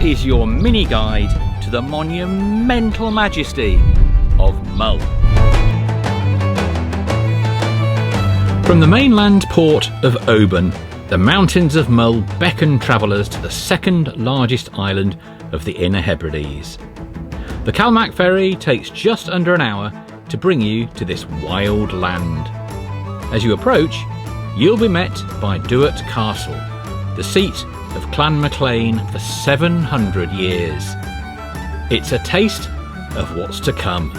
is your mini guide to the monumental majesty of Mull. From the mainland port of Oban, the mountains of Mull beckon travellers to the second largest island of the Inner Hebrides. The Calmac ferry takes just under an hour to bring you to this wild land. As you approach, you'll be met by Duart Castle, the seat of Clan Maclean for 700 years. It's a taste of what's to come.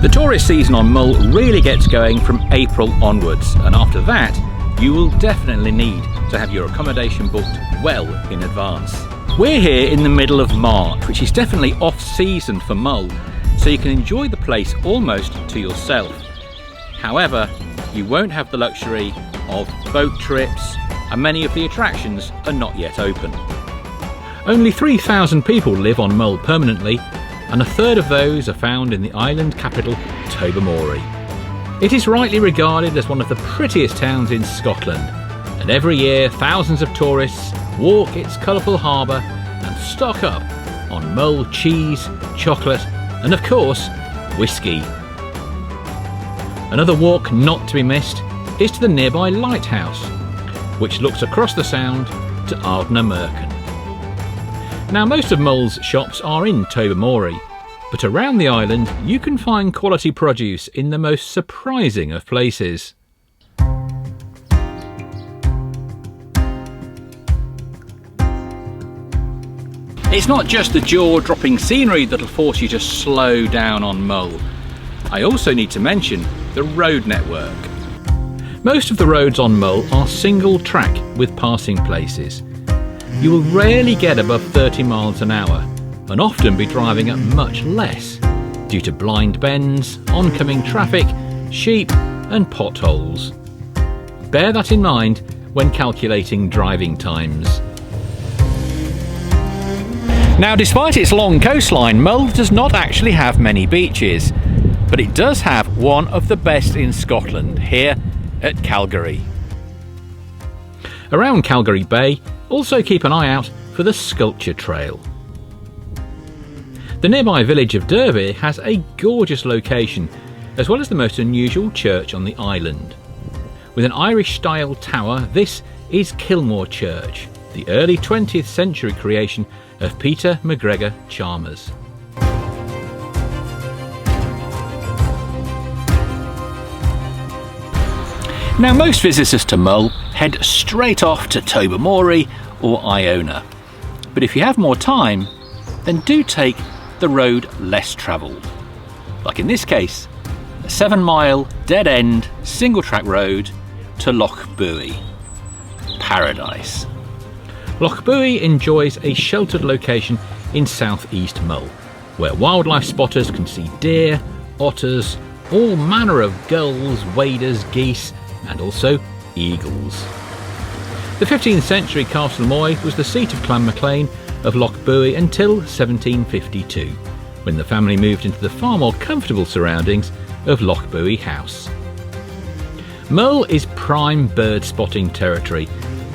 The tourist season on Mull really gets going from April onwards, and after that you will definitely need to have your accommodation booked well in advance. We're here in the middle of March, which is definitely off-season for Mull, so you can enjoy the place almost to yourself. However, you won't have the luxury of boat trips, and many of the attractions are not yet open. Only 3,000 people live on Mull permanently, and a third of those are found in the island capital, Tobermory. It is rightly regarded as one of the prettiest towns in Scotland, and every year thousands of tourists walk its colourful harbour and stock up on Mull cheese, chocolate and of course whisky. Another walk not to be missed is to the nearby lighthouse, which looks across the sound to Ardnamurchan. Now, most of Mull's shops are in Tobermory, but around the island you can find quality produce in the most surprising of places. It's not just the jaw-dropping scenery that'll force you to slow down on Mull. I also need to mention the road network. Most of the roads on Mull are single track with passing places. You will rarely get above 30 miles an hour and often be driving at much less due to blind bends, oncoming traffic, sheep and potholes. Bear that in mind when calculating driving times. Now, despite its long coastline, Mull does not actually have many beaches, but it does have one of the best in Scotland, here at Calgary. Around Calgary Bay, also keep an eye out for the Sculpture Trail. The nearby village of Derby has a gorgeous location, as well as the most unusual church on the island. With an Irish-style tower, this is Kilmore Church, the early 20th century creation of Peter MacGregor Chalmers. Now, most visitors to Mull head straight off to Tobermory or Iona, but if you have more time, then do take the road less travelled. Like in this case, a 7-mile dead-end single-track road to Loch Buie. Paradise. Loch Buie enjoys a sheltered location in southeast Mull, where wildlife spotters can see deer, otters, all manner of gulls, waders, geese and also eagles. The 15th century Castle Moy was the seat of Clan Maclean of Loch Buie until 1752, when the family moved into the far more comfortable surroundings of Loch Buie House. Mull is prime bird spotting territory,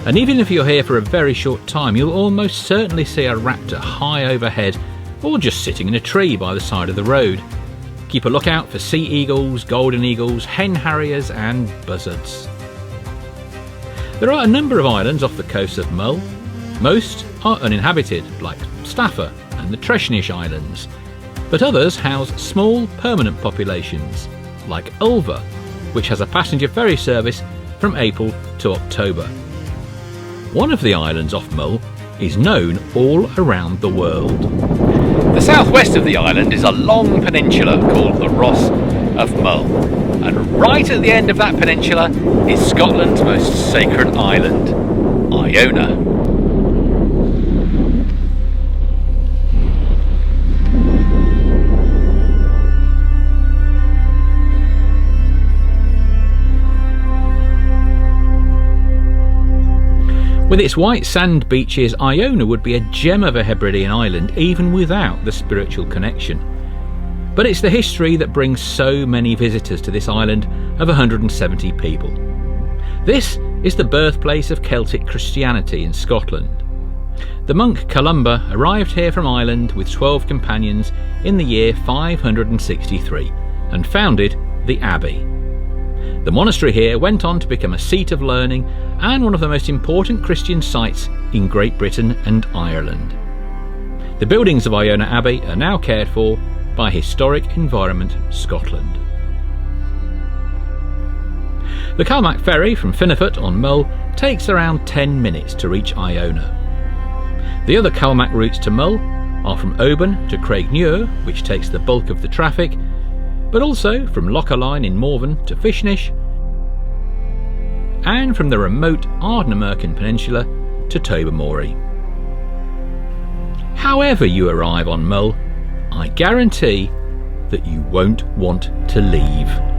and even if you're here for a very short time, you'll almost certainly see a raptor high overhead or just sitting in a tree by the side of the road. Keep a lookout for sea eagles, golden eagles, hen harriers and buzzards. There are a number of islands off the coast of Mull. Most are uninhabited, like Staffa and the Treshnish Islands, but others house small permanent populations, like Ulva, which has a passenger ferry service from April to October. One of the islands off Mull is known all around the world. The southwest of the island is a long peninsula called the Ross of Mull, and right at the end of that peninsula is Scotland's most sacred island, Iona. With its white sand beaches, Iona would be a gem of a Hebridean island even without the spiritual connection. But it's the history that brings so many visitors to this island of 170 people. This is the birthplace of Celtic Christianity in Scotland. The monk Columba arrived here from Ireland with 12 companions in the year 563 and founded the abbey. The monastery here went on to become a seat of learning and one of the most important Christian sites in Great Britain and Ireland. The buildings of Iona Abbey are now cared for by Historic Environment Scotland. The Calmac ferry from Finnefort on Mull takes around 10 minutes to reach Iona. The other Calmac routes to Mull are from Oban to Craignure, which takes the bulk of the traffic, but also from Lochaline in Morven to Fishnish, and from the remote Ardnamurchan Peninsula to Tobermory. However you arrive on Mull, I guarantee that you won't want to leave.